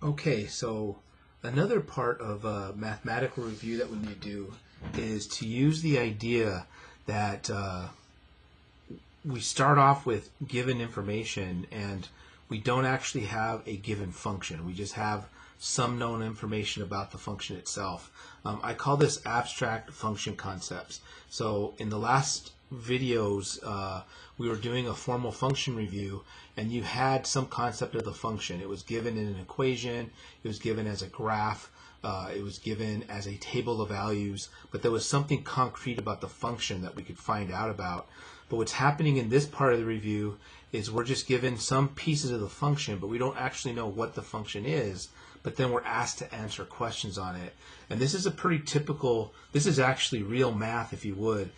Okay, so another part of a mathematical review that we need to do is to use the idea that we start off with given information and we don't actually have a given function. We just have some known information about the function itself. I call this abstract function concepts. So in the last videos, we were doing a formal function review and you had some concept of the function. It was given in an equation, it was given as a graph, it was given as a table of values, but there was something concrete about the function that we could find out about. But what's happening in this part of the review is we're just given some pieces of the function, but we don't actually know what the function is, but then we're asked to answer questions on it. And this is a pretty typical, this is actually real math, if you would.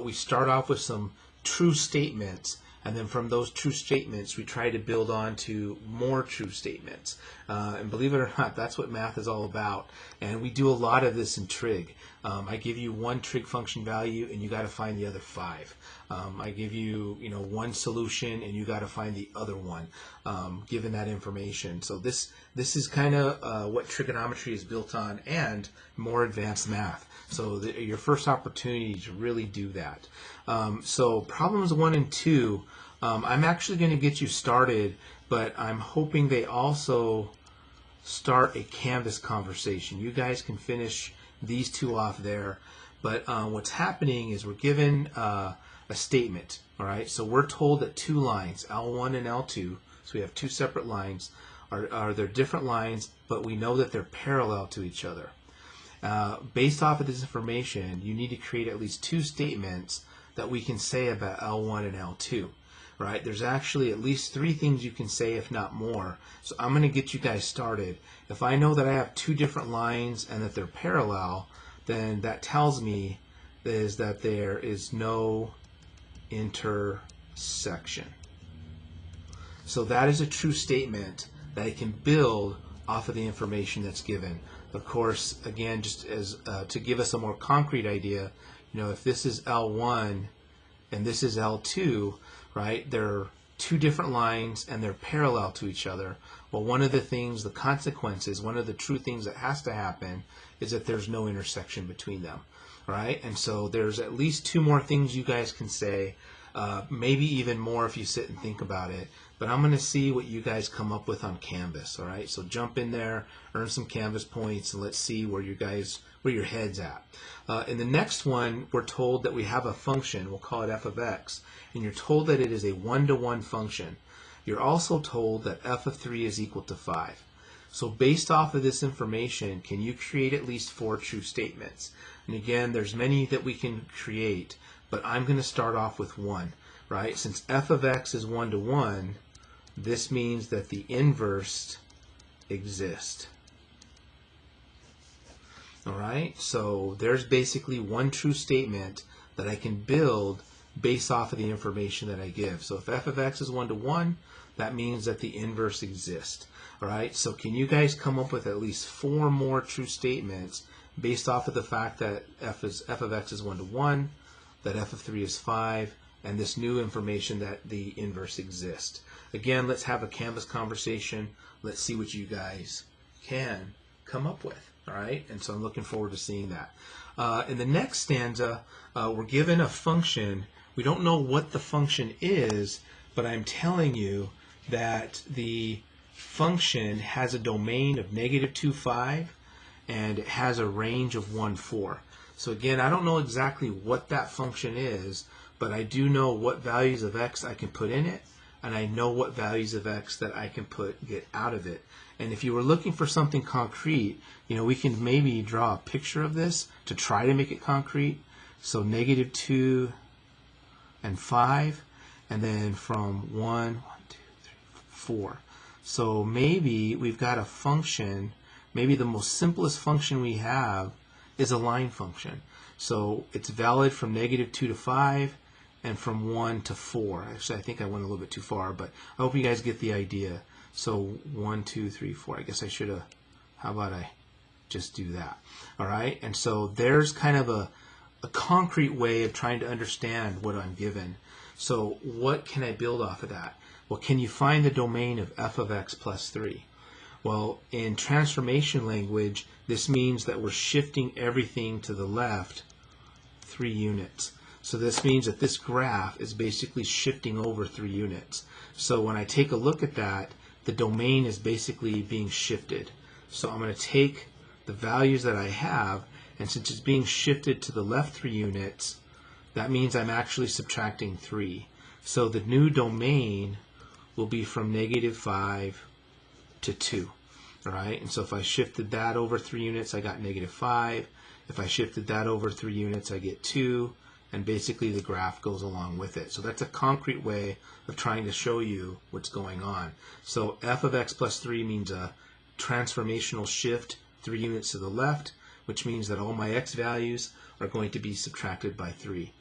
We start off with some true statements, and then from those true statements, we try to build on to more true statements. And believe it or not, that's what math is all about. And we do a lot of this in trig. I give you one trig function value, and you got to find the other five. I give you, one solution, and you got to find the other one, given that information. So this is kind of what trigonometry is built on, and more advanced math. So your first opportunity to really do that. So problems 1 and 2, I'm actually going to get you started, but I'm hoping they also start a Canvas conversation. You guys can finish these two off there, but what's happening is we're given a statement. All right, so we're told that two lines, L1 and L2, so we have two separate lines, are they're different lines, but we know that they're parallel to each other. Based off of this information, you need to create at least two statements that we can say about L1 and L2. Right? There's actually at least three things you can say, if not more. So I'm going to get you guys started. If I know that I have two different lines and that they're parallel, then that tells me is that there is no intersection. So that is a true statement that I can build off of the information that's given. Of course, again, just as to give us a more concrete idea, if this is L1 and this is L2, right? They're two different lines and they're parallel to each other. Well, one of the things, the consequences, one of the true things that has to happen is that there's no intersection between them, right? And so there's at least two more things you guys can say, maybe even more if you sit and think about it. But I'm going to see what you guys come up with on Canvas, all right? So jump in there, earn some Canvas points, and let's see where your head's at. In the next one, we're told that we have a function, we'll call it f of x, and you're told that it is a one-to-one function. You're also told that f of 3 is equal to 5. So based off of this information, can you create at least 4 true statements? And again, there's many that we can create, but I'm going to start off with one, right? Since f of x is one-to-one, this means that the inverse exists. All right, so there's basically one true statement that I can build based off of the information that I give. So if f of x is one-to-one, that means that the inverse exists. All right, so can you guys come up with at least 4 more true statements based off of the fact that f of x is one-to-one, that f of 3 is 5, and this new information that the inverse exists? Again, let's have a Canvas conversation. Let's see what you guys can come up with. All right, and so I'm looking forward to seeing that. In the next stanza, we're given a function. We don't know what the function is, but I'm telling you that the function has a domain of -2, 5, and it has a range of 1, 4. So again, I don't know exactly what that function is, but I do know what values of x I can put in it, and I know what values of x that I can get out of it. And if you were looking for something concrete, we can maybe draw a picture of this to try to make it concrete. So -2 and 5, and then from 1, 2, 3, 4. So maybe we've got a function, maybe the most simplest function we have is a line function. So it's valid from -2 to 5, and from 1 to 4. Actually, I think I went a little bit too far, but I hope you guys get the idea. So 1, 2, 3, 4. I guess I should have, how about I just do that? All right, and so there's kind of a concrete way of trying to understand what I'm given. So what can I build off of that? Well, can you find the domain of f of x plus 3? Well, in transformation language, this means that we're shifting everything to the left 3 units. So this means that this graph is basically shifting over 3 units. So when I take a look at that, the domain is basically being shifted. So I'm going to take the values that I have, and since it's being shifted to the left 3 units, that means I'm actually subtracting 3. So the new domain will be from -5 to 2. All right, and so if I shifted that over 3 units, I got -5. If I shifted that over 3 units, I get 2, and basically the graph goes along with it. So that's a concrete way of trying to show you what's going on. So f of x plus 3 means a transformational shift 3 units to the left, which means that all my x values are going to be subtracted by 3.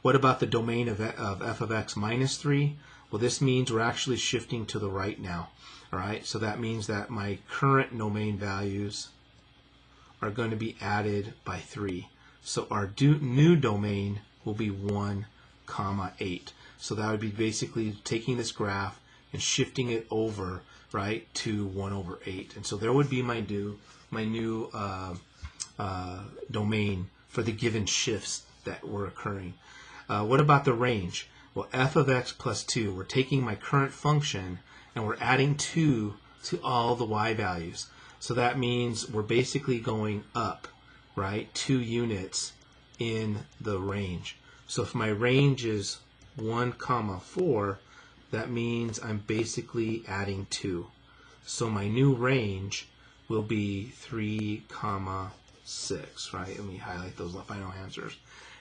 What about the domain of f of x minus 3? Well, this means we're actually shifting to the right now. All right, so that means that my current domain values are going to be added by 3. So our new domain will be 1, 8. So that would be basically taking this graph and shifting it over, right, to 1/8. And so there would be my new domain for the given shifts that were occurring. What about the range? Well, f of x plus 2, we're taking my current function and we're adding 2 to all the y values. So that means we're basically going up, right, 2 units in the range. So if my range is 1, 4, that means I'm basically adding 2. So my new range will be 3, 6, right? Let me highlight those final answers.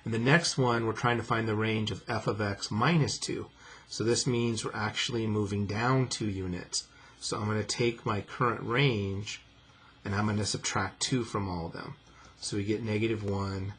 And the next one, we're trying to find the range of f of x minus 2. So this means we're actually moving down 2 units. So I'm going to take my current range and I'm going to subtract 2 from all of them. So we get -1,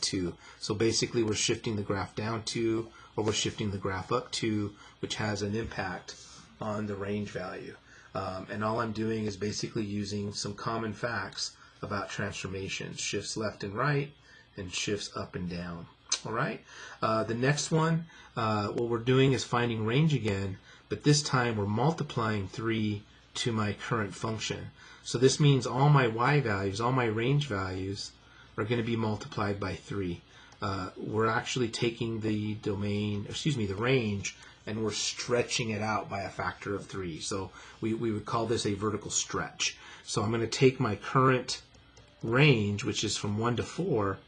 2. So basically we're shifting the graph down 2, or we're shifting the graph up 2, which has an impact on the range value. And all I'm doing is basically using some common facts about transformations, shifts left and right, and shifts up and down. All right. The next one, what we're doing is finding range again, but this time we're multiplying 3 to my current function. So this means all my y values, all my range values, are going to be multiplied by 3. We're actually taking the the range, and we're stretching it out by a factor of 3. So we would call this a vertical stretch. So I'm going to take my current range, which is from 1 to 4,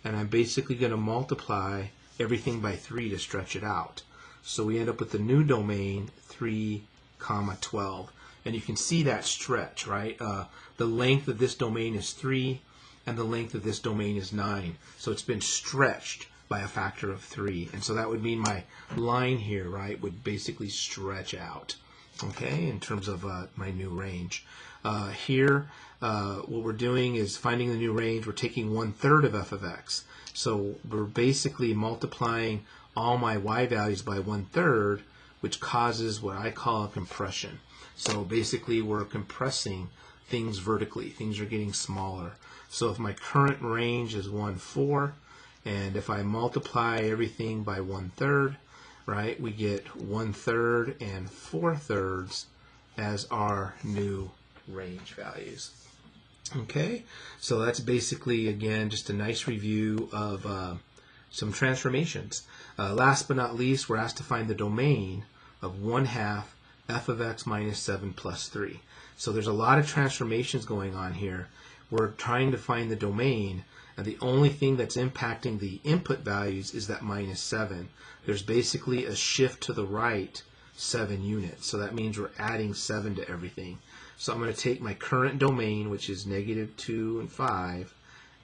and I'm basically going to multiply everything by 3 to stretch it out. So we end up with the new domain 3, 12. And you can see that stretch, right? The length of this domain is 3, and the length of this domain is 9. So it's been stretched by a factor of 3. And so that would mean my line here, right, would basically stretch out, okay, in terms of my new range. Here, what we're doing is finding the new range. We're taking 1/3 of f of x. So we're basically multiplying all my y values by 1/3, which causes what I call a compression. So basically we're compressing things vertically. Things are getting smaller. So if my current range is 1, 4, and if I multiply everything by 1/3, right, we get 1/3 and 4/3 as our new range values. Okay, so that's basically, again, just a nice review of some transformations. Last but not least, we're asked to find the domain of 1/2 f of x minus 7 plus 3. So there's a lot of transformations going on here. We're trying to find the domain, and the only thing that's impacting the input values is that -7. There's basically a shift to the right 7 units. So that means we're adding 7 to everything. So I'm going to take my current domain, which is -2 and 5,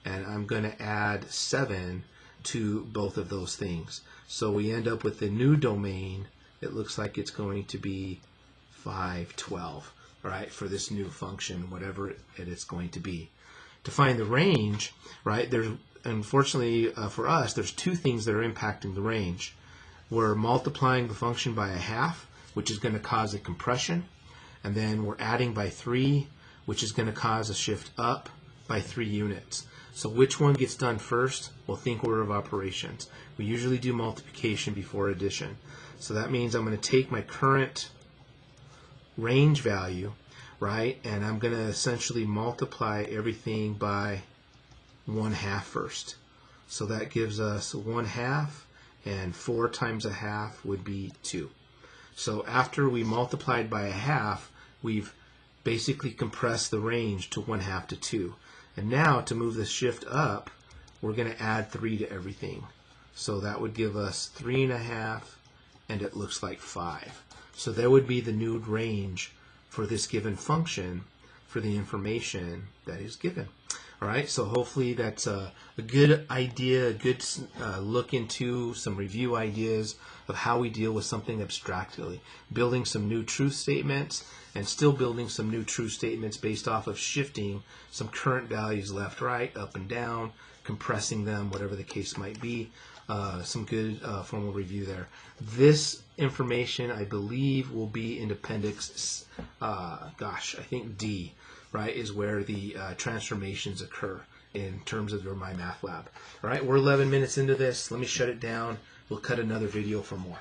and I'm going to add 7 to both of those things. So we end up with the new domain. It looks like it's going to be 5, 12, right, for this new function, whatever it is going to be. To find the range, right, there's, unfortunately for us, there's 2 things that are impacting the range. We're multiplying the function by 1/2, which is going to cause a compression, and then we're adding by 3, which is going to cause a shift up by 3 units. So which one gets done first? Well, think order of operations. We usually do multiplication before addition. So that means I'm going to take my current range value, right? And I'm going to essentially multiply everything by 1/2 first. So that gives us 1/2, and 4 times 1/2 would be 2. So after we multiplied by 1/2, we've basically compressed the range to 1/2 to 2. And now to move the shift up, we're going to add 3 to everything. So that would give us 3.5, and it looks like 5. So there would be the new range for this given function for the information that is given. All right, so hopefully that's a good idea, a good look into some review ideas of how we deal with something abstractly, building some new truth statements and still building some new truth statements based off of shifting some current values left, right, up and down, compressing them, whatever the case might be. Some good formal review there. This information, I believe, will be in appendix, I think D, right, is where the transformations occur in terms of your My Math Lab. All right, we're 11 minutes into this. Let me shut it down. We'll cut another video for more.